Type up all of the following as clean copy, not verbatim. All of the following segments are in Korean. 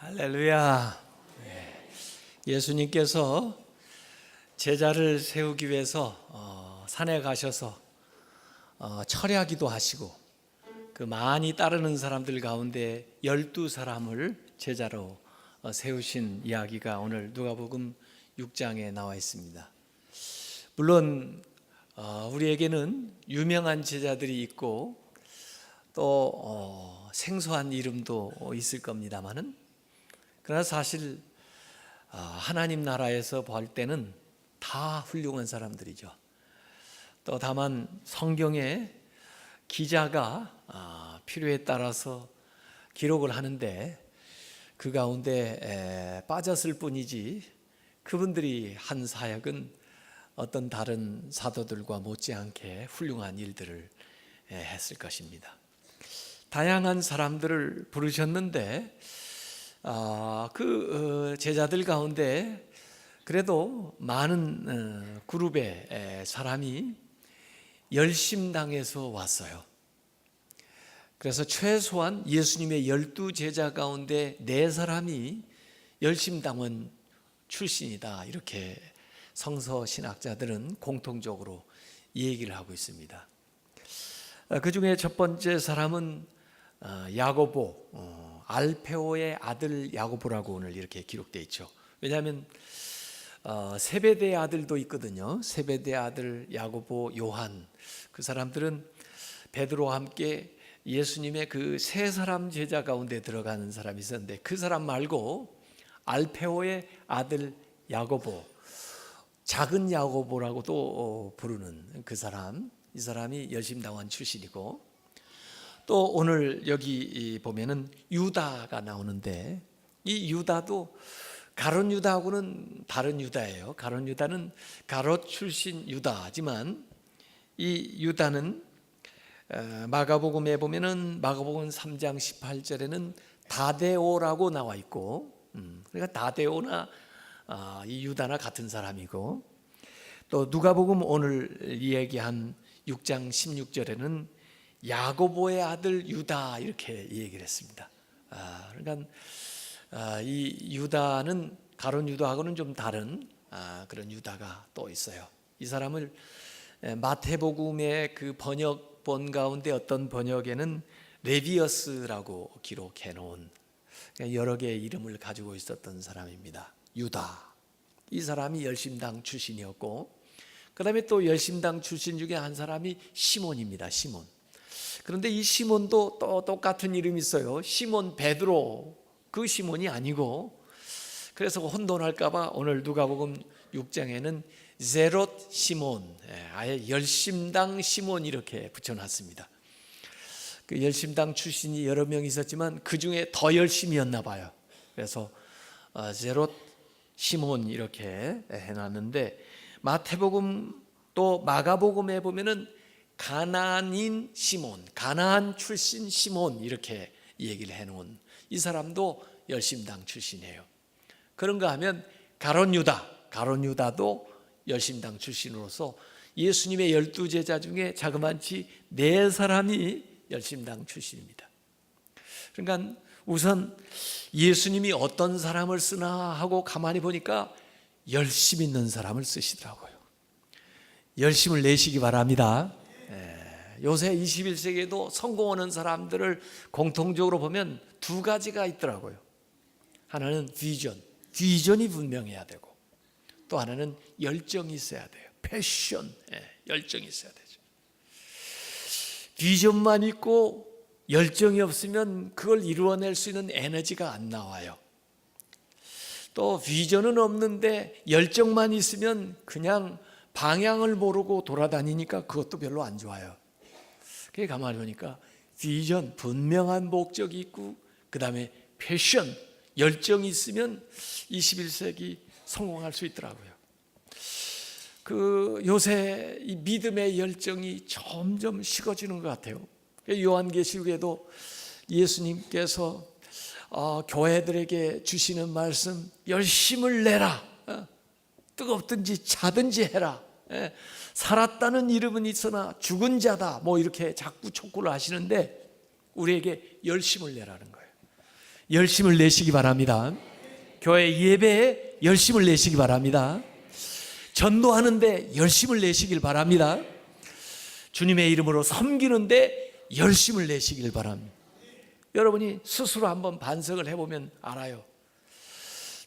할렐루야. 예수님께서 제자를 세우기 위해서 산에 가셔서 철야기도 하시고 그 많이 따르는 사람들 가운데 12사람을 제자로 세우신 이야기가 오늘 누가복음 6장에 나와 있습니다. 물론 우리에게는 유명한 제자들이 있고 또 생소한 이름도 있을 겁니다만은, 그러나 사실 하나님 나라에서 볼 때는 다 훌륭한 사람들이죠. 또 다만 성경에 기자가 필요에 따라서 기록을 하는데 그 가운데 빠졌을 뿐이지 그분들이 한 사역은 어떤 다른 사도들과 못지않게 훌륭한 일들을 했을 것입니다. 다양한 사람들을 부르셨는데 그 제자들 가운데 그래도 많은 그룹의 사람이 열심당에서 왔어요. 그래서 최소한 예수님의 12제자 가운데 4사람이 열심당원 출신이다, 이렇게 성서신학자들은 공통적으로 얘기를 하고 있습니다. 그 중에 첫 번째 사람은 야고보, 알페오의 아들 야고보라고 오늘 이렇게 기록되어 있죠. 왜냐하면 세베대의 아들도 있거든요. 세베대의 아들 야고보, 요한, 그 사람들은 베드로와 함께 예수님의 그 3사람 제자 가운데 들어가는 사람이 있었는데, 그 사람 말고 알페오의 아들 야고보, 작은 야고보라고도 부르는 그 사람, 이 사람이 열심당원 출신이고, 또 오늘 여기 보면은 유다가 나오는데, 이 유다도 가룟 유다하고는 다른 유다예요. 가룟 유다는 가롯 출신 유다지만 이 유다는 마가복음에 보면은 마가복음 3장 18절에는 다데오라고 나와 있고, 그러니까 다데오나 이 유다나 같은 사람이고, 또 누가복음 오늘 이야기한 6장 16절에는 야고보의 아들 유다, 이렇게 얘기를 했습니다. 그러니까 이 유다는 가룟 유다하고는 좀 다른 그런 유다가 또 있어요. 이 사람을 마태복음의 그 번역본 가운데 어떤 번역에는 레비어스라고 기록해 놓은, 여러 개의 이름을 가지고 있었던 사람입니다. 유다, 이 사람이 열심당 출신이었고, 그 다음에 또 열심당 출신 중에 한 사람이 시몬입니다. 시몬. 그런데 이 시몬도 또 똑같은 이름이 있어요. 시몬 베드로, 그 시몬이 아니고, 그래서 혼돈할까봐 오늘 누가복음 6장에는 제롯 시몬, 아예 열심당 시몬 이렇게 붙여놨습니다. 그 열심당 출신이 여러 명 있었지만 그 중에 더 열심이었나 봐요. 그래서 제롯 시몬 이렇게 해놨는데, 마태복음 또 마가복음에 보면은 가나안인 시몬, 가나안 출신 시몬 이렇게 얘기를 해놓은 이 사람도 열심당 출신이에요. 그런가 하면 가룟 유다도 열심당 출신으로서 예수님의 12제자 중에 자그마치 4사람이 열심당 출신입니다. 그러니까 우선 예수님이 어떤 사람을 쓰나 하고 가만히 보니까 열심 있는 사람을 쓰시더라고요. 열심을 내시기 바랍니다. 요새 21세기에도 성공하는 사람들을 공통적으로 보면 2가지가 있더라고요. 하나는 비전이 분명해야 되고, 또 하나는 열정이 있어야 돼요. 패션, 열정이 있어야 되죠. 비전만 있고 열정이 없으면 그걸 이루어낼 수 있는 에너지가 안 나와요. 또 비전은 없는데 열정만 있으면 그냥 방향을 모르고 돌아다니니까 그것도 별로 안 좋아요. 그게 가만히 보니까 비전, 분명한 목적이 있고, 그 다음에 패션, 열정이 있으면 21세기 성공할 수 있더라고요. 그 요새 이 믿음의 열정이 점점 식어지는 것 같아요. 요한계시록에도 예수님께서 교회들에게 주시는 말씀, 열심을 내라, 뜨겁든지 차든지 해라, 살았다는 이름은 있으나 죽은 자다, 뭐 이렇게 자꾸 촉구를 하시는데 우리에게 열심을 내라는 거예요. 열심을 내시기 바랍니다. 교회 예배에 열심을 내시기 바랍니다. 전도하는데 열심을 내시길 바랍니다. 주님의 이름으로 섬기는데 열심을 내시길 바랍니다. 여러분이 스스로 한번 반성을 해보면 알아요.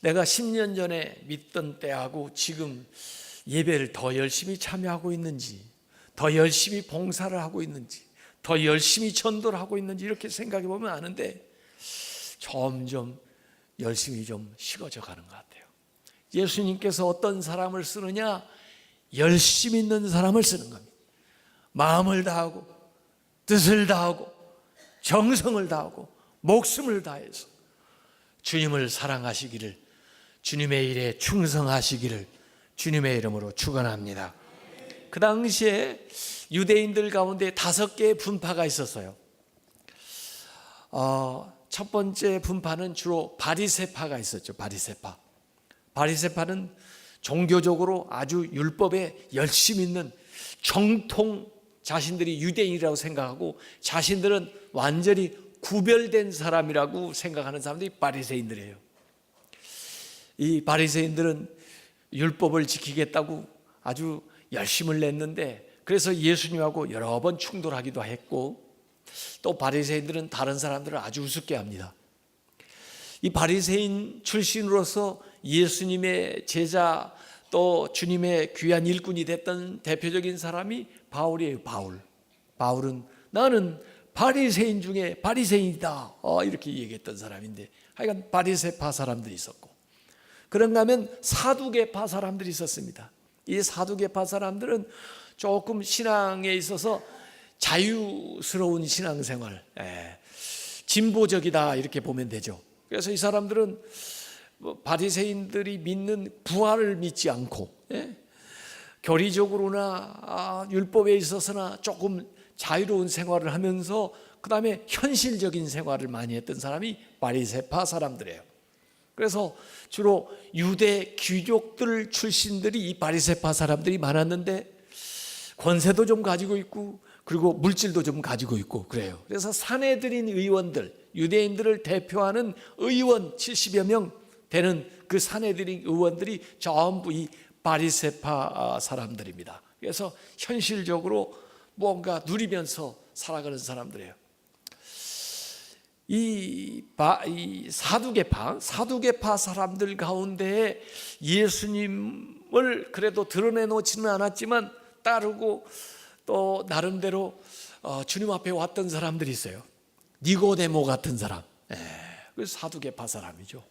내가 10년 전에 믿던 때하고 지금 예배를 더 열심히 참여하고 있는지, 더 열심히 봉사를 하고 있는지, 더 열심히 전도를 하고 있는지 이렇게 생각해 보면 아는데 점점 열심히 좀 식어져 가는 것 같아요. 예수님께서 어떤 사람을 쓰느냐? 열심 있는 사람을 쓰는 겁니다. 마음을 다하고 뜻을 다하고 정성을 다하고 목숨을 다해서 주님을 사랑하시기를, 주님의 일에 충성하시기를 주님의 이름으로 축원합니다. 그 당시에 유대인들 가운데 5개의 분파가 있었어요. 첫 번째 분파는 주로 바리새파가 있었죠. 바리새파는 종교적으로 아주 율법에 열심 있는 정통, 자신들이 유대인이라고 생각하고 자신들은 완전히 구별된 사람이라고 생각하는 사람들이 바리새인들이에요. 이 바리새인들은 율법을 지키겠다고 아주 열심을 냈는데, 그래서 예수님하고 여러 번 충돌하기도 했고, 또 바리새인들은 다른 사람들을 아주 우습게 합니다. 이 바리새인 출신으로서 예수님의 제자, 또 주님의 귀한 일꾼이 됐던 대표적인 사람이 바울이에요. 바울은 나는 바리새인 중에 바리새인이다 이렇게 얘기했던 사람인데, 하여간 바리새파 사람들이 있었고, 그런가 하면 사두개파 사람들이 있었습니다. 이 사두개파 사람들은 조금 신앙에 있어서 자유스러운 신앙생활, 진보적이다 이렇게 보면 되죠. 그래서 이 사람들은 바리새인들이 믿는 부활을 믿지 않고, 교리적으로나 율법에 있어서나 조금 자유로운 생활을 하면서 그 다음에 현실적인 생활을 많이 했던 사람이 바리새파 사람들이에요. 그래서 주로 유대 귀족들 출신들이 이 바리새파 사람들이 많았는데, 권세도 좀 가지고 있고 그리고 물질도 좀 가지고 있고 그래요. 그래서 사내들인 의원들, 유대인들을 대표하는 의원 70여 명 되는 그 사내들인 의원들이 전부 이 바리새파 사람들입니다. 그래서 현실적으로 뭔가 누리면서 살아가는 사람들이에요. 이 사두개파 사람들 가운데 예수님을 그래도 드러내놓지는 않았지만 따르고 또 나름대로 주님 앞에 왔던 사람들이 있어요. 니고데모 같은 사람, 그 사두개파 사람이죠.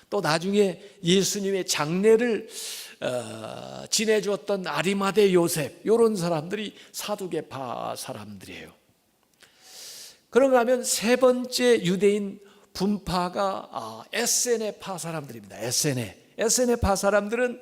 또 나중에 예수님의 장례를 지내주었던 아리마대 요셉, 이런 사람들이 사두개파 사람들이에요. 그런가 하면 세 번째 유대인 분파가 에세네파 사람들입니다. 에세네파 사람들은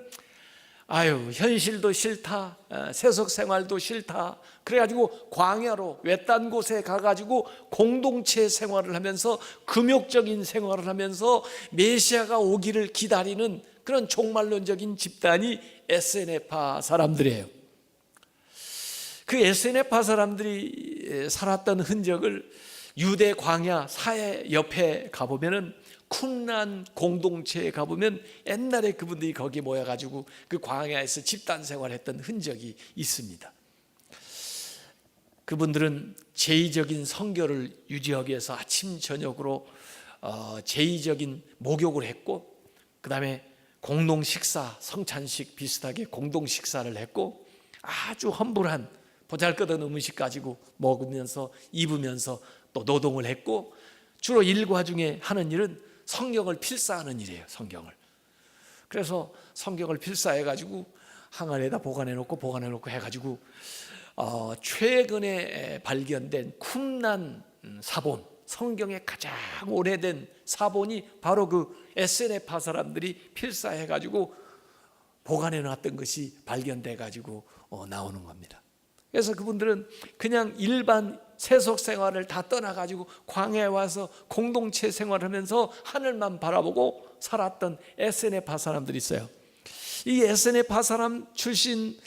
현실도 싫다, 세속 생활도 싫다, 그래가지고 광야로 외딴 곳에 가가지고 공동체 생활을 하면서 금욕적인 생활을 하면서 메시아가 오기를 기다리는 그런 종말론적인 집단이 에세네파 사람들이에요. 그 에세네파 사람들이 살았던 흔적을 유대 광야 사해 옆에 가보면은 쿰란 공동체에 가보면 옛날에 그분들이 거기 모여가지고 그 광야에서 집단 생활했던 흔적이 있습니다. 그분들은 제의적인 성결을 유지하기 위해서 아침 저녁으로 제의적인 목욕을 했고, 그 다음에 공동 식사, 성찬식 비슷하게 공동 식사를 했고, 아주 험불한 보잘것없는 음식 가지고 먹으면서 입으면서 또 노동을 했고, 주로 일과 중에 하는 일은 성경을 필사하는 일이에요. 성경을. 그래서 성경을 필사해가지고 항아리에다 보관해놓고 해가지고 최근에 발견된 쿰란 사본, 성경의 가장 오래된 사본이 바로 그 에세네파 사람들이 필사해가지고 보관해놨던 것이 발견돼가지고 나오는 겁니다. 그래서 그분들은 그냥 일반 세속 생활을 다 떠나가지고 광야에 와서 공동체 생활하면서 하늘만 바라보고 살았던 에세네파 사람들이 있어요. 이 에세네파 사람 출신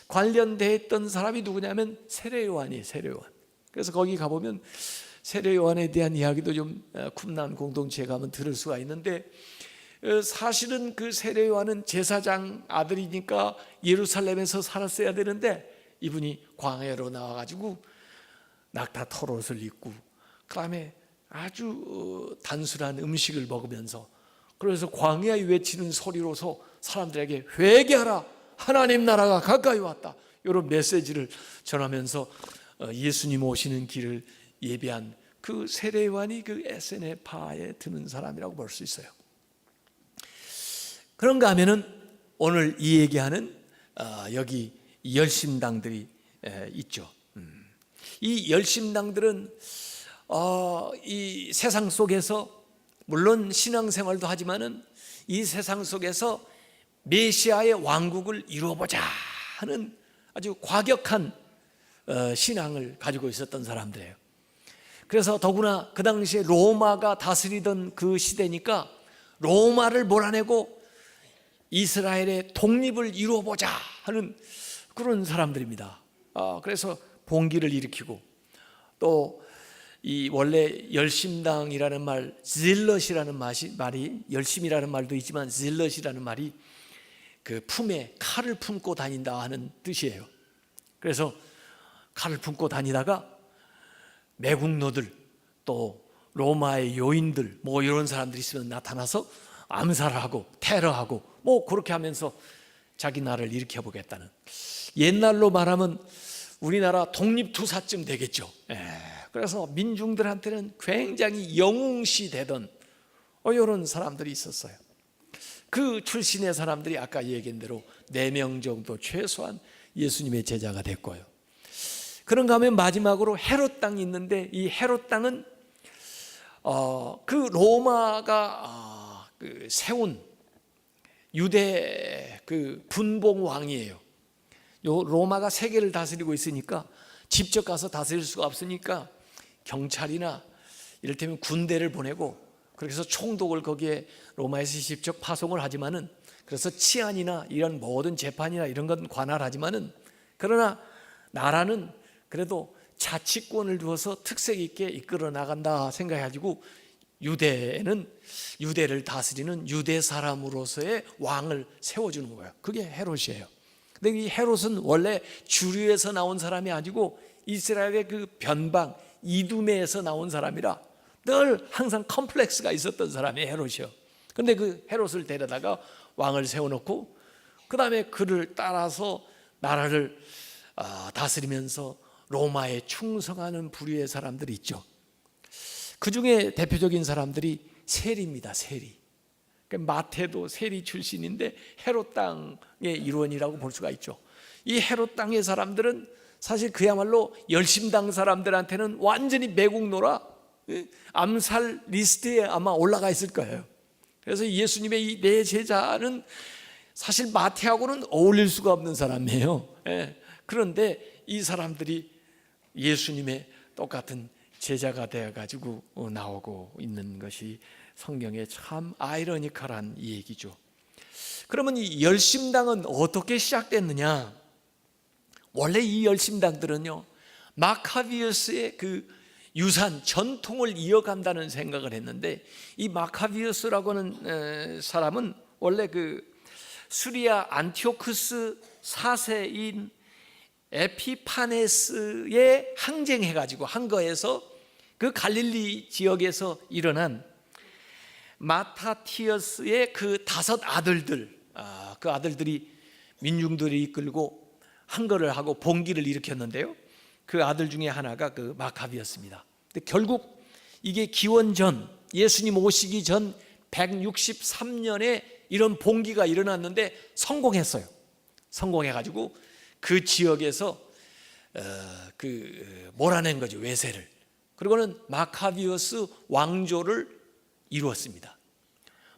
관련되어 있던 사람이 누구냐면 세례요한이에요. 세례요한. 그래서 거기 가보면 세례 요한에 대한 이야기도 좀 쿰난 공동체에 가면 들을 수가 있는데, 사실은 그 세례 요한은 제사장 아들이니까 예루살렘에서 살았어야 되는데 이분이 광야로 나와가지고 낙타 털옷을 입고 그 다음에 아주 단순한 음식을 먹으면서, 그래서 광야에 외치는 소리로서 사람들에게 회개하라, 하나님 나라가 가까이 왔다, 이런 메시지를 전하면서 예수님 오시는 길을 예비한 그 세례 요한이 그 에세네 파에 드는 사람이라고 볼 수 있어요. 그런가 하면은 오늘 이 얘기하는 여기 열심당들이 있죠. 이 열심당들은 이 세상 속에서 물론 신앙생활도 하지만은 이 세상 속에서 메시아의 왕국을 이루어보자 하는 아주 과격한 신앙을 가지고 있었던 사람들이에요. 그래서 더구나 그 당시에 로마가 다스리던 그 시대니까 로마를 몰아내고 이스라엘의 독립을 이루어보자 하는 그런 사람들입니다. 그래서 봉기를 일으키고, 또 이 원래 열심당이라는 말, 질럿이라는 말이 열심이라는 말도 있지만 질럿이라는 말이 그 품에 칼을 품고 다닌다 하는 뜻이에요. 그래서 칼을 품고 다니다가 매국노들, 또 로마의 요인들 뭐 이런 사람들이 있으면 나타나서 암살하고 테러하고 뭐 그렇게 하면서 자기 나라를 일으켜 보겠다는, 옛날로 말하면 우리나라 독립투사쯤 되겠죠. 그래서 민중들한테는 굉장히 영웅시 되던 이런 사람들이 있었어요. 그 출신의 사람들이 아까 얘기한 대로 4명 정도 최소한 예수님의 제자가 됐고요. 그런가 하면 마지막으로 헤롯 땅이 있는데, 이 헤롯 땅은 그 로마가 세운 유대 그 분봉 왕이에요. 로마가 세계를 다스리고 있으니까 직접 가서 다스릴 수가 없으니까 경찰이나 이를테면 군대를 보내고, 그래서 총독을 거기에 로마에서 직접 파송을 하지만은, 그래서 치안이나 이런 모든 재판이나 이런 건 관할하지만은, 그러나 나라는 그래도 자치권을 두어서 특색 있게 이끌어 나간다 생각해가지고 유대를 다스리는 유대 사람으로서의 왕을 세워주는 거예요. 그게 헤롯이에요. 근데 이 헤롯은 원래 주류에서 나온 사람이 아니고 이스라엘의 그 변방 이두메에서 나온 사람이라 늘 항상 컴플렉스가 있었던 사람이 헤롯이요. 근데 그 헤롯을 데려다가 왕을 세워놓고 그 다음에 그를 따라서 나라를 다스리면서 로마에 충성하는 부류의 사람들이 있죠. 그 중에 대표적인 사람들이 세리입니다. 세리. 마태도 세리 출신인데 헤롯 땅의 일원이라고 볼 수가 있죠. 이 헤롯 땅의 사람들은 사실 그야말로 열심당 사람들한테는 완전히 매국노라 암살 리스트에 아마 올라가 있을 거예요. 그래서 예수님의 이 네 제자는 사실 마태하고는 어울릴 수가 없는 사람이에요. 그런데 이 사람들이 예수님의 똑같은 제자가 되어가지고 나오고 있는 것이 성경의 참 아이러니컬한 얘기죠. 그러면 이 열심당은 어떻게 시작됐느냐? 원래 이 열심당들은요, 마카비우스의 그 유산, 전통을 이어간다는 생각을 했는데, 이 마카비우스라고 하는 사람은 원래 그 수리아 안티오쿠스 4세인 에피파네스에 항쟁해가지고 한 거에서 그 갈릴리 지역에서 일어난 마타티어스의 그 5 아들들, 그 아들들이 민중들이 이끌고 한 거를 하고 봉기를 일으켰는데요, 그 아들 중에 하나가 그 마카비였습니다. 근데 결국 이게 기원전 예수님 오시기 전 163년에 이런 봉기가 일어났는데 성공했어요. 성공해가지고 그 지역에서 몰아낸 거죠, 외세를. 그리고는 마카비우스 왕조를 이루었습니다.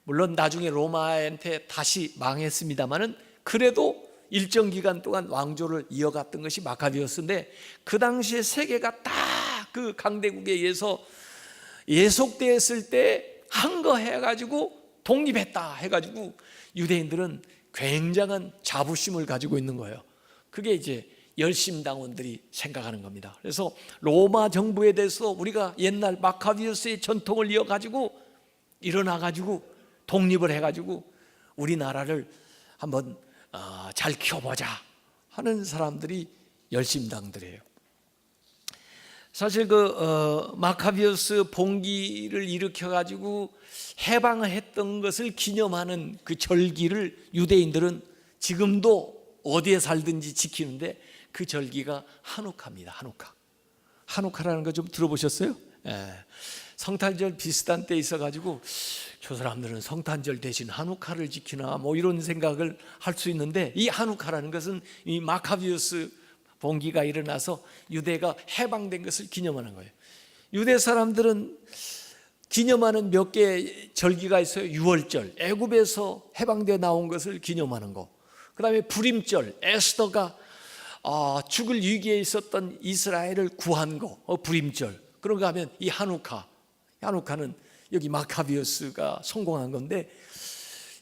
물론 나중에 로마한테 다시 망했습니다만은 그래도 일정 기간 동안 왕조를 이어갔던 것이 마카비우스인데, 그 당시에 세계가 딱 그 강대국에 의해서 예속되었을 때 한 거 해가지고 독립했다 해가지고 유대인들은 굉장한 자부심을 가지고 있는 거예요. 그게 이제 열심당원들이 생각하는 겁니다. 그래서 로마 정부에 대해서 우리가 옛날 마카비우스의 전통을 이어가지고 일어나가지고 독립을 해가지고 우리나라를 한번 잘 키워보자 하는 사람들이 열심당들이에요. 사실 마카비우스 봉기를 일으켜가지고 해방을 했던 것을 기념하는 그 절기를 유대인들은 지금도 어디에 살든지 지키는데 그 절기가 하누카입니다. 하누카라는 거 좀 들어보셨어요? 예. 성탄절 비슷한 때 있어가지고 저 사람들은 성탄절 대신 하누카를 지키나 뭐 이런 생각을 할 수 있는데, 이 하누카라는 것은 이 마카비우스 봉기가 일어나서 유대가 해방된 것을 기념하는 거예요. 유대 사람들은 기념하는 몇 개의 절기가 있어요. 유월절, 애굽에서 해방되어 나온 것을 기념하는 거. 그 다음에 불임절, 에스더가 죽을 위기에 있었던 이스라엘을 구한 거, 불임절. 그런가 하면 이 하누카는 여기 마카비우스가 성공한 건데,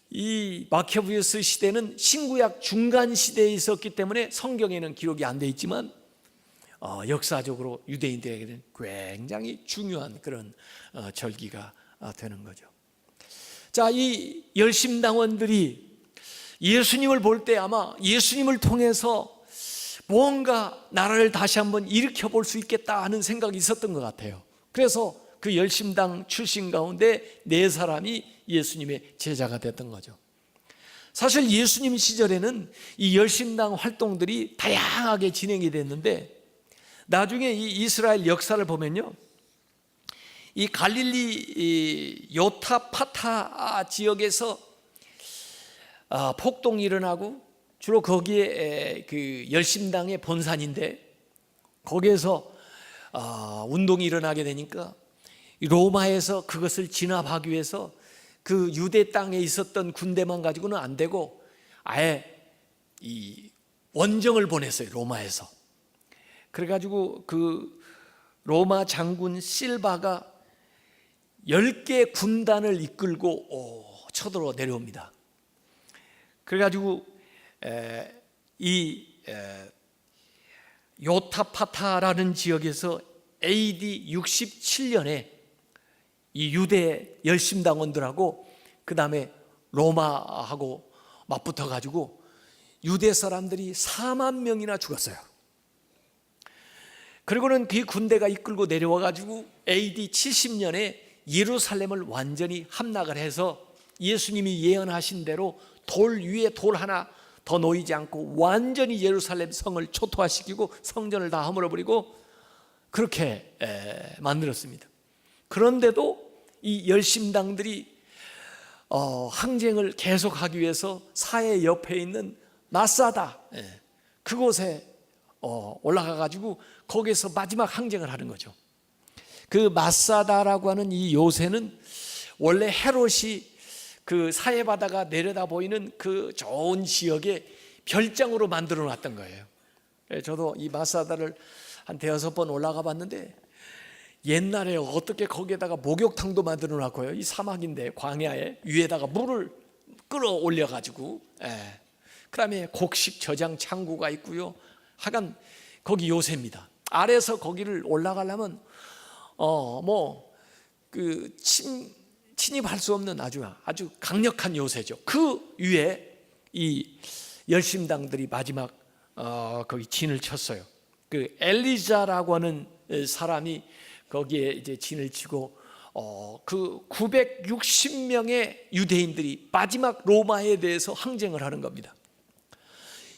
이 마카비우스 시대는 신구약 중간 시대에 있었기 때문에 성경에는 기록이 안 돼 있지만 역사적으로 유대인들에게는 굉장히 중요한 그런 절기가 되는 거죠. 자, 이 열심당원들이 예수님을 볼 때 아마 예수님을 통해서 뭔가 나라를 다시 한번 일으켜 볼 수 있겠다 하는 생각이 있었던 것 같아요. 그래서 그 열심당 출신 가운데 4사람이 예수님의 제자가 됐던 거죠. 사실 예수님 시절에는 이 열심당 활동들이 다양하게 진행이 됐는데, 나중에 이 이스라엘 역사를 보면요, 이 갈릴리 요타파타 지역에서 폭동이 일어나고, 주로 거기에 그 열심당의 본산인데, 거기에서 운동이 일어나게 되니까 로마에서 그것을 진압하기 위해서 그 유대 땅에 있었던 군대만 가지고는 안 되고 아예 이 원정을 보냈어요, 로마에서. 그래가지고 그 로마 장군 실바가 10개 군단을 이끌고 쳐들어 내려옵니다. 그래가지고 이 요타파타라는 지역에서 AD 67년에 이 유대 열심당원들하고 그 다음에 로마하고 맞붙어 가지고 유대 사람들이 4만 명이나 죽었어요. 그리고는 그 군대가 이끌고 내려와 가지고 AD 70년에 예루살렘을 완전히 함락을 해서 예수님이 예언하신 대로 돌 위에 돌 하나 더 놓이지 않고 완전히 예루살렘 성을 초토화시키고 성전을 다 허물어버리고 그렇게 만들었습니다. 그런데도 이 열심당들이 항쟁을 계속하기 위해서 사해 옆에 있는 마사다 그곳에 올라가 가지고 거기서 마지막 항쟁을 하는 거죠. 그 마사다라고 하는 이 요새는 원래 헤롯이 그 사해 바다가 내려다 보이는 그 좋은 지역에 별장으로 만들어 놨던 거예요. 저도 이 마사다를 한 5번 올라가 봤는데, 옛날에 어떻게 거기에다가 목욕탕도 만들어 놨고요. 이 사막인데 광야에 위에다가 물을 끌어올려 가지고, 그 다음에 곡식 저장 창구가 있고요. 하여간 거기 요새입니다. 아래서 거기를 올라가려면 침입할 수 없는 아주 강력한 요새죠. 그 위에 이 열심당들이 마지막 거기 진을 쳤어요. 그 엘리자라고 하는 사람이 거기에 이제 진을 치고 그 960명의 유대인들이 마지막 로마에 대해서 항쟁을 하는 겁니다.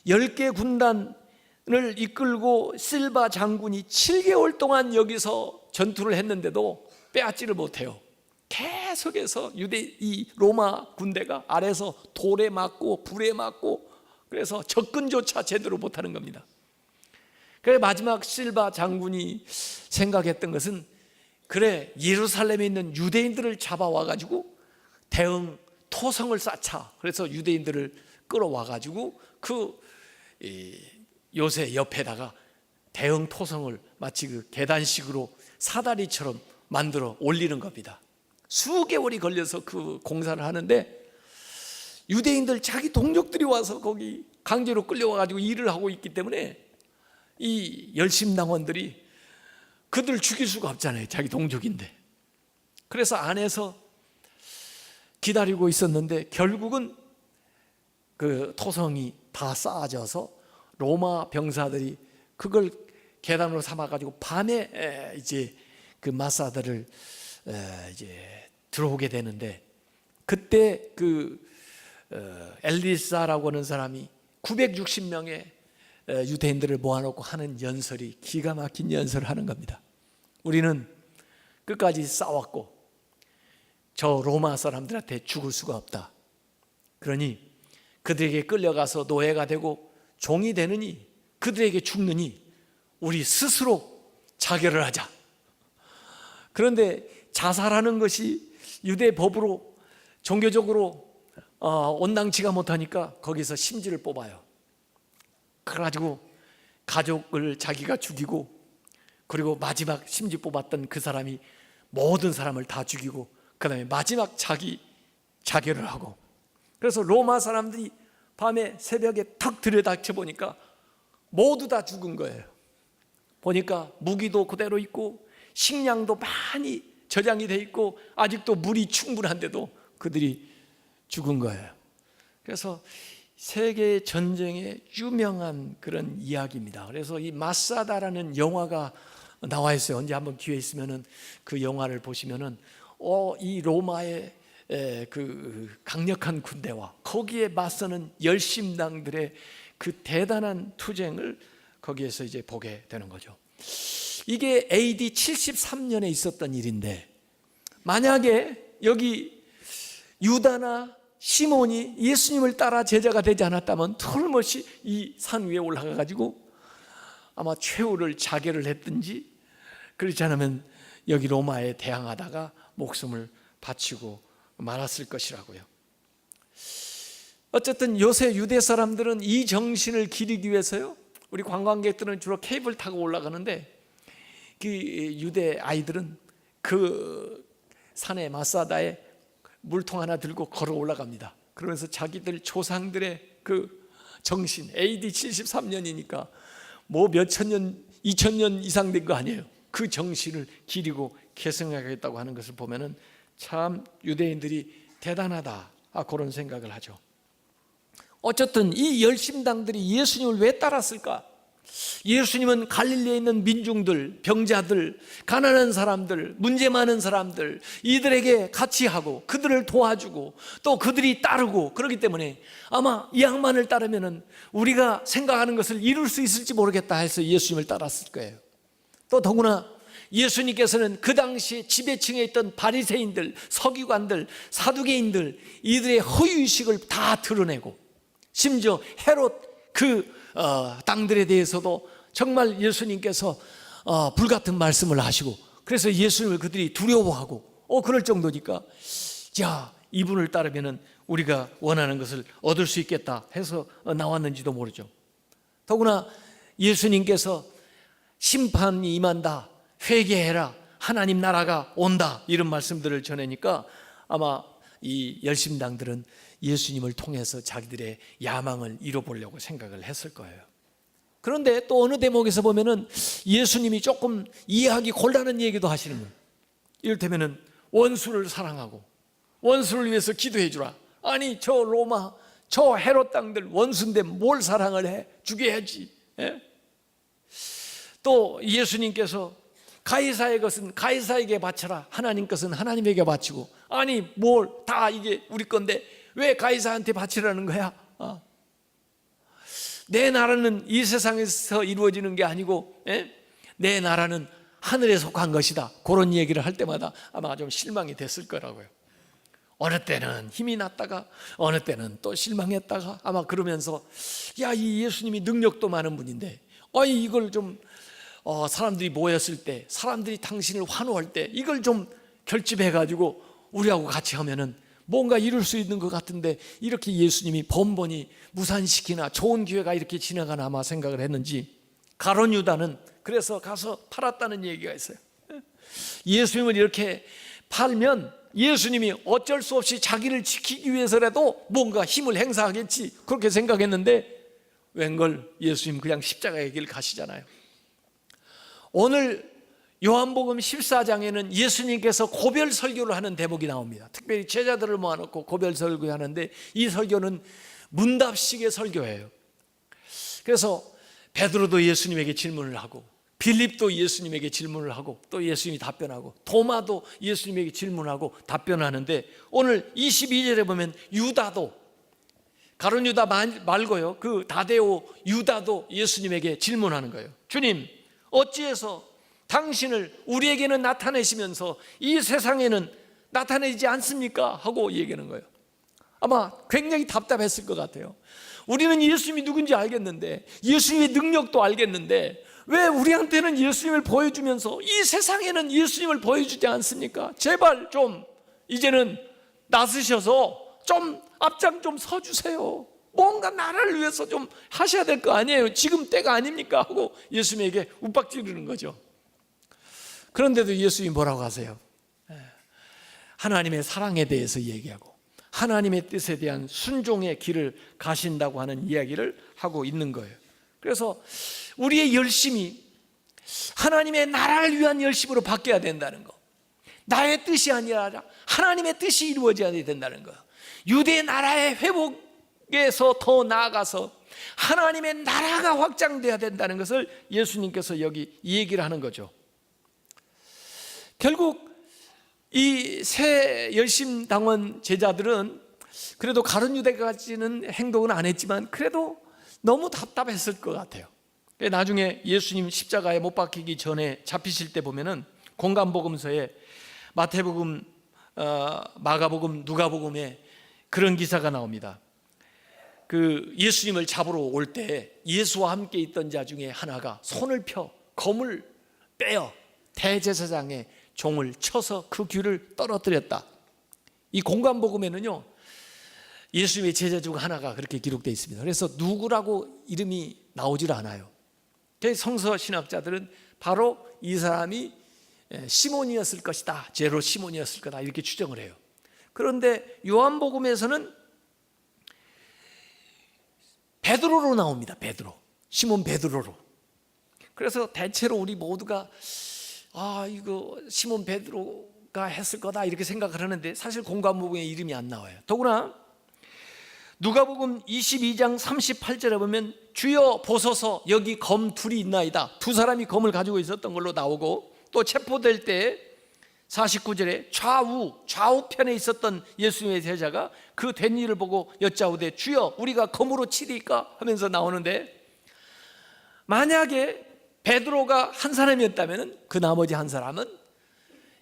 10개 군단을 이끌고 실바 장군이 7개월 동안 여기서 전투를 했는데도 빼앗지를 못해요. 계속해서 이 로마 군대가 아래서 돌에 맞고 불에 맞고 그래서 접근조차 제대로 못하는 겁니다. 그래 마지막 실바 장군이 생각했던 것은, 그래 예루살렘에 있는 유대인들을 잡아와 가지고 대응 토성을 쌓자. 그래서 유대인들을 끌어와 가지고 그 요새 옆에다가 대응 토성을 마치 그 계단식으로 사다리처럼 만들어 올리는 겁니다. 수개월이 걸려서 그 공사를 하는데, 유대인들 자기 동족들이 와서 거기 강제로 끌려와 가지고 일을 하고 있기 때문에 이 열심당원들이 그들 죽일 수가 없잖아요. 자기 동족인데. 그래서 안에서 기다리고 있었는데 결국은 그 토성이 다 쌓아져서 로마 병사들이 그걸 계단으로 삼아가지고 밤에 이제 그 마사다를 이제 들어오게 되는데, 그때 그 엘리사라고 하는 사람이 960명의 유대인들을 모아놓고 하는 연설이 기가 막힌 연설을 하는 겁니다. 우리는 끝까지 싸웠고 저 로마 사람들한테 죽을 수가 없다. 그러니 그들에게 끌려가서 노예가 되고 종이 되느니 그들에게 죽느니 우리 스스로 자결을 하자. 그런데 자살하는 것이 유대 법으로 종교적으로 온당치가 못하니까 거기서 심지를 뽑아요. 그래가지고 가족을 자기가 죽이고, 그리고 마지막 심지 뽑았던 그 사람이 모든 사람을 다 죽이고, 그 다음에 마지막 자기 자결을 하고, 그래서 로마 사람들이 밤에 새벽에 탁 들여다쳐 보니까 모두 다 죽은 거예요. 보니까 무기도 그대로 있고 식량도 많이 저장이 돼 있고 아직도 물이 충분한데도 그들이 죽은 거예요. 그래서 세계 전쟁의 유명한 그런 이야기입니다. 그래서 이 마사다라는 영화가 나와 있어요. 언제 한번 기회 있으면은 그 영화를 보시면은 이 로마의 그 강력한 군대와 거기에 맞서는 열심당들의 그 대단한 투쟁을 거기에서 이제 보게 되는 거죠. 이게 AD 73년에 있었던 일인데, 만약에 여기 유다나 시몬이 예수님을 따라 제자가 되지 않았다면 틀림없이 이 산 위에 올라가 가지고 아마 최후를 자결을 했든지, 그렇지 않으면 여기 로마에 대항하다가 목숨을 바치고 말았을 것이라고요. 어쨌든 요새 유대 사람들은 이 정신을 기리기 위해서요, 우리 관광객들은 주로 케이블 타고 올라가는데 그 유대 아이들은 그 산에 마사다에 물통 하나 들고 걸어 올라갑니다. 그러면서 자기들 조상들의 그 정신, AD 73년이니까 뭐 몇천 년, 2000년 이상 된 거 아니에요. 그 정신을 기리고 계승하겠다고 하는 것을 보면은 참 유대인들이 대단하다, 그런 생각을 하죠. 어쨌든 이 열심당들이 예수님을 왜 따랐을까? 예수님은 갈릴리에 있는 민중들, 병자들, 가난한 사람들, 문제 많은 사람들, 이들에게 같이 하고 그들을 도와주고 또 그들이 따르고, 그렇기 때문에 아마 이 양반을 따르면은 우리가 생각하는 것을 이룰 수 있을지 모르겠다 해서 예수님을 따랐을 거예요. 또 더구나 예수님께서는 그 당시에 지배층에 있던 바리새인들, 서기관들, 사두개인들, 이들의 허위의식을 다 드러내고, 심지어 헤롯 그 땅들에 대해서도 정말 예수님께서 불같은 말씀을 하시고, 그래서 예수님을 그들이 두려워하고 그럴 정도니까, 야, 이분을 따르면 우리가 원하는 것을 얻을 수 있겠다 해서 나왔는지도 모르죠. 더구나 예수님께서 심판이 임한다, 회개해라, 하나님 나라가 온다, 이런 말씀들을 전하니까 아마 이 열심당들은 예수님을 통해서 자기들의 야망을 이뤄보려고 생각을 했을 거예요. 그런데 또 어느 대목에서 보면은 예수님이 조금 이해하기 곤란한 얘기도 하시는 거예요. 이를테면은 원수를 사랑하고 원수를 위해서 기도해 주라. 아니, 저 로마, 저 헤롯 땅들 원수인데 뭘 사랑을 해? 죽여야지. 예? 또 예수님께서 가이사의 것은 가이사에게 바쳐라, 하나님 것은 하나님에게 바치고, 아니 뭘 다 이게 우리 건데 왜 가이사한테 바치라는 거야? 내 나라는 이 세상에서 이루어지는 게 아니고 내 나라는 하늘에 속한 것이다, 그런 얘기를 할 때마다 아마 좀 실망이 됐을 거라고요. 어느 때는 힘이 났다가 어느 때는 또 실망했다가 아마 그러면서, 야, 이 예수님이 능력도 많은 분인데 이걸 좀 사람들이 모였을 때, 사람들이 당신을 환호할 때 이걸 좀 결집해가지고 우리하고 같이 하면은 뭔가 이룰 수 있는 것 같은데, 이렇게 예수님이 번번이 무산시키나 좋은 기회가 이렇게 지나가나 아마 생각을 했는지, 가룟 유다는 그래서 가서 팔았다는 얘기가 있어요. 예수님을 이렇게 팔면 예수님이 어쩔 수 없이 자기를 지키기 위해서라도 뭔가 힘을 행사하겠지, 그렇게 생각했는데 웬걸 예수님 그냥 십자가의 길 가시잖아요. 오늘 요한복음 14장에는 예수님께서 고별 설교를 하는 대목이 나옵니다. 특별히 제자들을 모아놓고 고별 설교하는데 이 설교는 문답식의 설교예요. 그래서 베드로도 예수님에게 질문을 하고, 빌립도 예수님에게 질문을 하고, 또 예수님이 답변하고, 도마도 예수님에게 질문하고 답변하는데, 오늘 22절에 보면 유다도, 가룟 유다 말고요, 그 다데오 유다도 예수님에게 질문하는 거예요. 주님, 어찌해서 당신을 우리에게는 나타내시면서 이 세상에는 나타내지 않습니까? 하고 얘기하는 거예요. 아마 굉장히 답답했을 것 같아요. 우리는 예수님이 누군지 알겠는데, 예수님의 능력도 알겠는데, 왜 우리한테는 예수님을 보여주면서 이 세상에는 예수님을 보여주지 않습니까? 제발 좀 이제는 나서셔서 좀 앞장 좀 서주세요. 뭔가 나라를 위해서 좀 하셔야 될 거 아니에요? 지금 때가 아닙니까? 하고 예수님에게 윽박지르는 거죠. 그런데도 예수님이 뭐라고 하세요? 하나님의 사랑에 대해서 얘기하고 하나님의 뜻에 대한 순종의 길을 가신다고 하는 이야기를 하고 있는 거예요. 그래서 우리의 열심이 하나님의 나라를 위한 열심으로 바뀌어야 된다는 거, 나의 뜻이 아니라 하나님의 뜻이 이루어져야 된다는 거, 유대 나라의 회복에서 더 나아가서 하나님의 나라가 확장돼야 된다는 것을 예수님께서 여기 얘기를 하는 거죠. 결국 이 새 열심당원 제자들은 그래도 가룟 유다까지는 행동은 안 했지만 그래도 너무 답답했을 것 같아요. 나중에 예수님 십자가에 못 박히기 전에 잡히실 때 보면은 공간복음서에 마태복음, 마가복음, 누가복음에 그런 기사가 나옵니다. 그 예수님을 잡으러 올 때 예수와 함께 있던 자 중에 하나가 손을 펴 검을 빼어 대제사장의 종을 쳐서 그 귀를 떨어뜨렸다. 이 공간복음에는요, 예수님의 제자 중 하나가 그렇게 기록되어 있습니다. 그래서 누구라고 이름이 나오질 않아요. 성서 신학자들은 바로 이 사람이 시몬이었을 것이다, 제로 시몬이었을 거다, 이렇게 추정을 해요. 그런데 요한복음에서는 베드로로 나옵니다. 베드로, 시몬 베드로로. 그래서 대체로 우리 모두가 이거 시몬 베드로가 했을 거다 이렇게 생각을 하는데 사실 공간복음에 이름이 안 나와요. 더구나 누가복음 22장 38절에 보면 주여 보소서 여기 검 둘이 있나이다, 두 사람이 검을 가지고 있었던 걸로 나오고, 또 체포될 때 49절에 좌우편에 있었던 예수님의 제자가 그 된 일을 보고 여짜오되 주여 우리가 검으로 치리까 하면서 나오는데, 만약에 베드로가 한 사람이었다면 그 나머지 한 사람은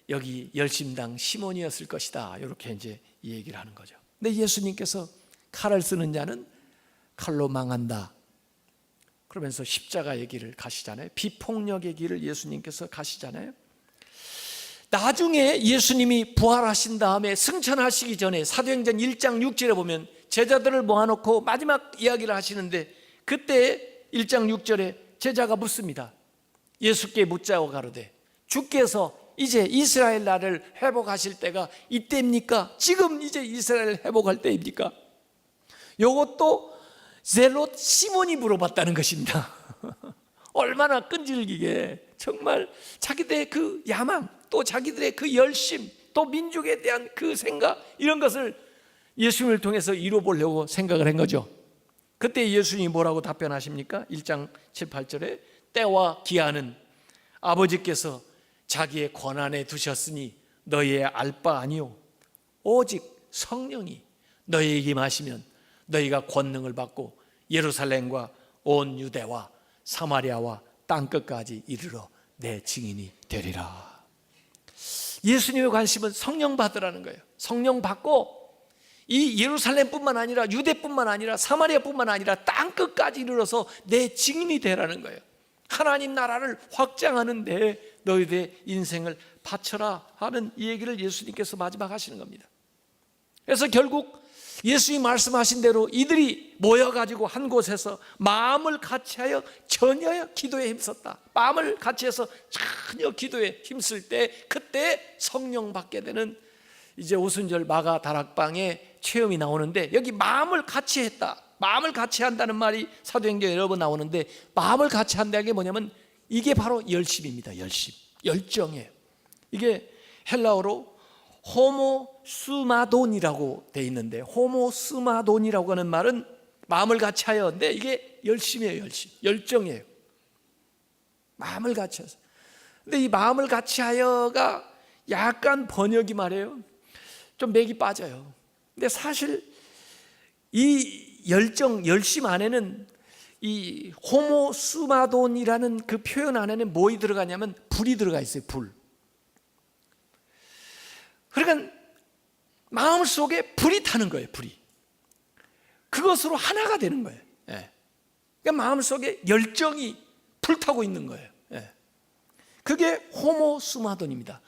여기 열심당 시몬이었을 것이다, 이렇게 이제 얘기를 하는 거죠. 근데 예수님께서 칼을 쓰는 자는 칼로 망한다 그러면서 십자가의 길을 가시잖아요. 비폭력의 길을 예수님께서 가시잖아요. 나중에 예수님이 부활하신 다음에 승천하시기 전에 사도행전 1장 6절에 보면 제자들을 모아놓고 마지막 이야기를 하시는데, 그때 1장 6절에 제자가 묻습니다. 예수께 묻자고 가로되 주께서 이제 이스라엘 나라를 회복하실 때가 이때입니까? 지금 이제 이스라엘 회복할 때입니까? 이것도 젤롯 시몬이 물어봤다는 것입니다. 얼마나 끈질기게 정말 자기들의 그 야망, 또 자기들의 그 열심, 또 민족에 대한 그 생각, 이런 것을 예수님을 통해서 이뤄보려고 생각을 한 거죠. 그때 예수님이 뭐라고 답변하십니까? 1장 7, 8절에 때와 기한은 아버지께서 자기의 권한에 두셨으니 너희의 알 바 아니요 오직 성령이 너희에게 임하시면 너희가 권능을 받고 예루살렘과 온 유대와 사마리아와 땅끝까지 이르러 내 증인이 되리라. 예수님의 관심은 성령 받으라는 거예요. 성령 받고 이 예루살렘뿐만 아니라 유대뿐만 아니라 사마리아뿐만 아니라 땅끝까지 이르러서 내 증인이 되라는 거예요. 하나님 나라를 확장하는 데 너희들의 인생을 바쳐라 하는 이 얘기를 예수님께서 마지막 하시는 겁니다. 그래서 결국 예수님이 말씀하신 대로 이들이 모여가지고 한 곳에서 마음을 같이하여 전혀 기도에 힘썼다. 마음을 같이해서 전혀 기도에 힘쓸 때 그때 성령 받게 되는 이제 오순절 마가 다락방의 체험이 나오는데, 여기 마음을 같이 했다. 마음을 같이 한다는 말이 사도행전에 여러 번 나오는데, 마음을 같이 한다는 게 뭐냐면 이게 바로 열심입니다. 열정이에요. 이게 헬라어로 호모스마돈이라고 돼 있는데, 호모스마돈이라고 하는 말은 마음을 같이 하여인데 이게 열심이에요. 열정이에요. 마음을 같이 해서. 근데 이 마음을 같이 하여가 약간 번역이 말이에요, 좀 맥이 빠져요. 근데 사실 이 열심 안에는, 이 호모스마돈이라는 그 표현 안에는 뭐이 들어가냐면 불이 들어가 있어요. 불. 그러니까 마음 속에 불이 타는 거예요. 불이. 그것으로 하나가 되는 거예요. 그러니까 마음 속에 열정이 불타고 있는 거예요. 그게 호모스마돈입니다.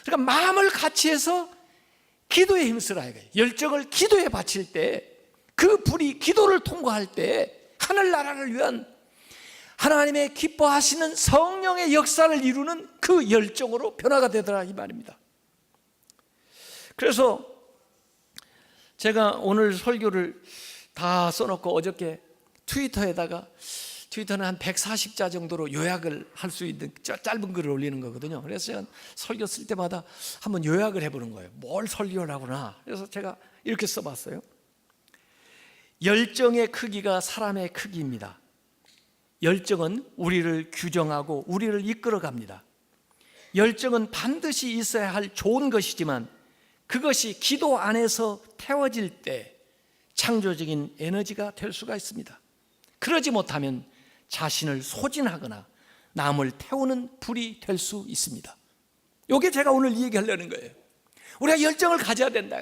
그러니까 마음을 같이 해서 기도에 힘쓰라 이거예요. 열정을 기도에 바칠 때, 그 불이 기도를 통과할 때 하늘나라를 위한 하나님의 기뻐하시는 성령의 역사를 이루는 그 열정으로 변화가 되더라 이 말입니다. 그래서 제가 오늘 설교를 다 써놓고 어저께 트위터에다가, 트위터는 한 140자 정도로 요약을 할 수 있는 짧은 글을 올리는 거거든요. 그래서 제가 설교 쓸 때마다 한번 요약을 해보는 거예요. 뭘 설교를 하구나. 그래서 제가 이렇게 써봤어요. 열정의 크기가 사람의 크기입니다. 열정은 우리를 규정하고 우리를 이끌어갑니다. 열정은 반드시 있어야 할 좋은 것이지만 그것이 기도 안에서 태워질 때 창조적인 에너지가 될 수가 있습니다. 그러지 못하면 자신을 소진하거나 남을 태우는 불이 될 수 있습니다. 이게 제가 오늘 얘기하려는 거예요. 우리가 열정을 가져야 된다.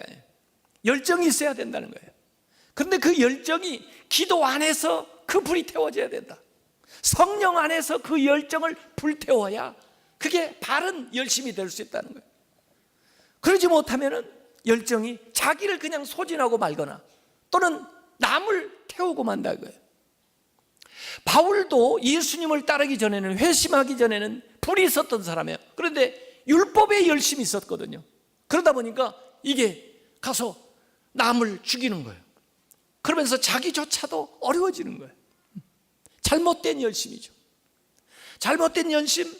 열정이 있어야 된다는 거예요. 그런데 그 열정이 기도 안에서 그 불이 태워져야 된다. 성령 안에서 그 열정을 불태워야 그게 바른 열심이 될 수 있다는 거예요. 그러지 못하면 열정이 자기를 그냥 소진하고 말거나 또는 남을 태우고 만다 거예요. 바울도 예수님을 따르기 전에는, 회심하기 전에는 불이 있었던 사람이에요. 그런데 율법에 열심이 있었거든요. 그러다 보니까 이게 가서 남을 죽이는 거예요. 그러면서 자기조차도 어려워지는 거예요. 잘못된 열심이죠. 잘못된 열심.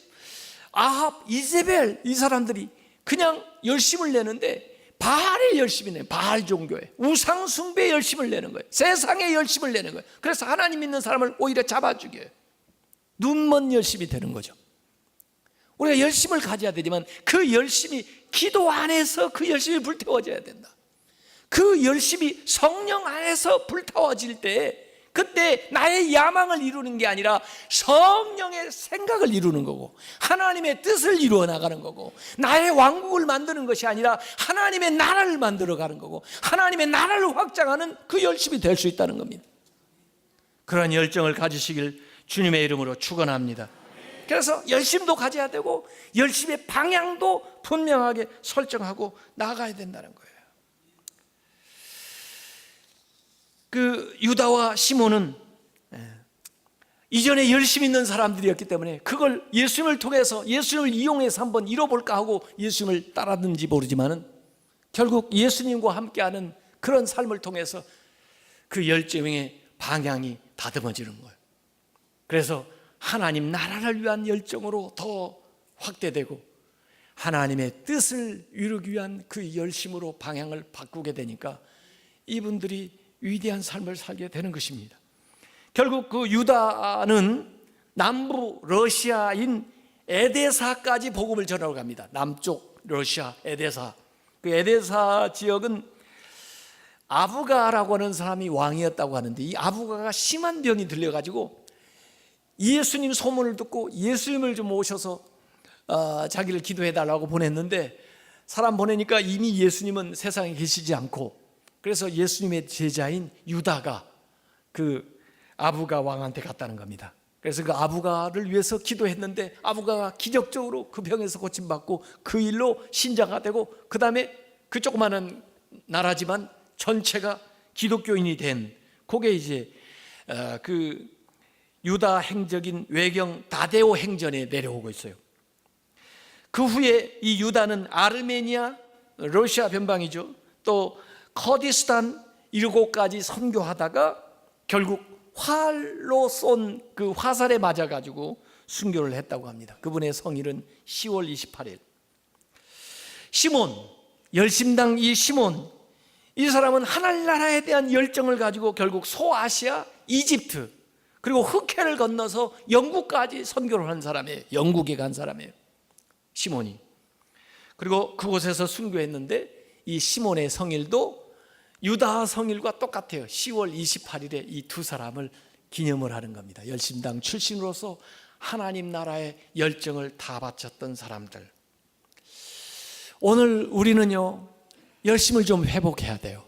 아합, 이세벨, 이 사람들이 그냥 열심을 내는데 바알의 열심이 내요. 바알 종교에 우상 숭배의 열심을 내는 거예요. 세상의 열심을 내는 거예요. 그래서 하나님 믿는 사람을 오히려 잡아 죽여요. 눈먼 열심이 되는 거죠. 우리가 열심을 가져야 되지만 그 열심이 기도 안에서 그 열심이 불태워져야 된다. 그 열심이 성령 안에서 불타워질 때, 그때 나의 야망을 이루는 게 아니라 성령의 생각을 이루는 거고 하나님의 뜻을 이루어 나가는 거고, 나의 왕국을 만드는 것이 아니라 하나님의 나라를 만들어 가는 거고 하나님의 나라를 확장하는 그 열심이 될 수 있다는 겁니다. 그런 열정을 가지시길 주님의 이름으로 축원합니다. 그래서 열심도 가져야 되고 열심의 방향도 분명하게 설정하고 나가야 된다는 거예요. 그 유다와 시몬은 이전에 열심 있는 사람들이었기 때문에 그걸 예수님을 통해서, 예수님을 이용해서 한번 잃어볼까 하고 예수님을 따랐는지 모르지만은 결국 예수님과 함께하는 그런 삶을 통해서 그 열정의 방향이 다듬어지는 거예요. 그래서 하나님 나라를 위한 열정으로 더 확대되고 하나님의 뜻을 이루기 위한 그 열심으로 방향을 바꾸게 되니까 이분들이 위대한 삶을 살게 되는 것입니다. 결국 그 유다는 남부 러시아인 에데사까지 복음을 전하러 갑니다. 남쪽 러시아 에데사. 그 에데사 지역은 아부가라고 하는 사람이 왕이었다고 하는데, 이 아부가가 심한 병이 들려가지고 예수님 소문을 듣고 예수님을 좀 모셔서 자기를 기도해달라고 보냈는데, 사람 보내니까 이미 예수님은 세상에 계시지 않고, 그래서 예수님의 제자인 유다가 그 아부가 왕한테 갔다는 겁니다. 그래서 그 아부가를 위해서 기도했는데 아부가가 기적적으로 그 병에서 고침받고 그 일로 신자가 되고, 그 다음에 그 조그마한 나라지만 전체가 기독교인이 된, 그게 이제 그 유다 행적인 외경 다데오 행전에 내려오고 있어요. 그 후에 이 유다는 아르메니아, 러시아 변방이죠, 또 커디스탄 7곳까지 선교하다가 결국 활로 쏜 그 화살에 맞아가지고 순교를 했다고 합니다. 그분의 성일은 10월 28일. 시몬, 열심당 이 시몬, 이 사람은 하나님 나라에 대한 열정을 가지고 결국 소아시아, 이집트, 그리고 흑해를 건너서 영국까지 선교를 한 사람이에요. 영국에 간 사람이에요, 시몬이. 그리고 그곳에서 순교했는데 이 시몬의 성일도 유다 성일과 똑같아요. 10월 28일에 이 두 사람을 기념을 하는 겁니다. 열심당 출신으로서 하나님 나라의 열정을 다 바쳤던 사람들. 오늘 우리는요, 열심을 좀 회복해야 돼요.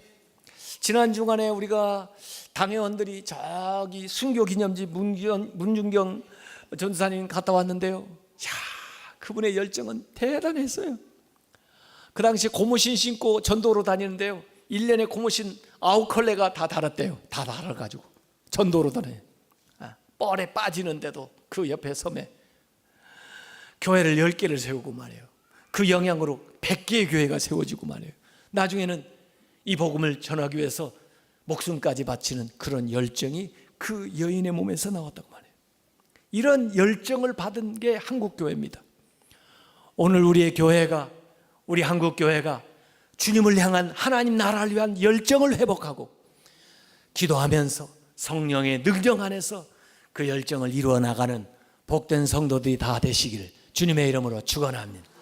지난 주간에 우리가 당회원들이 저기 순교기념지 문중경 전사님 갔다 왔는데요, 그분의 열정은 대단했어요. 그 당시에 고무신 신고 전도로 다니는데요, 1년에 고무신 9컬레가 다 달았대요. 다 달아가지고 전도로 다녀요. 뻘에 빠지는데도 그 옆에 섬에 교회를 10개를 세우고 말이에요. 그 영향으로 100개의 교회가 세워지고 말이에요. 나중에는 이 복음을 전하기 위해서 목숨까지 바치는 그런 열정이 그 여인의 몸에서 나왔다고 말이에요. 이런 열정을 받은 게 한국교회입니다. 오늘 우리의 교회가, 우리 한국교회가 주님을 향한 하나님 나라를 위한 열정을 회복하고 기도하면서 성령의 능력 안에서 그 열정을 이루어 나가는 복된 성도들이 다 되시기를 주님의 이름으로 축원합니다.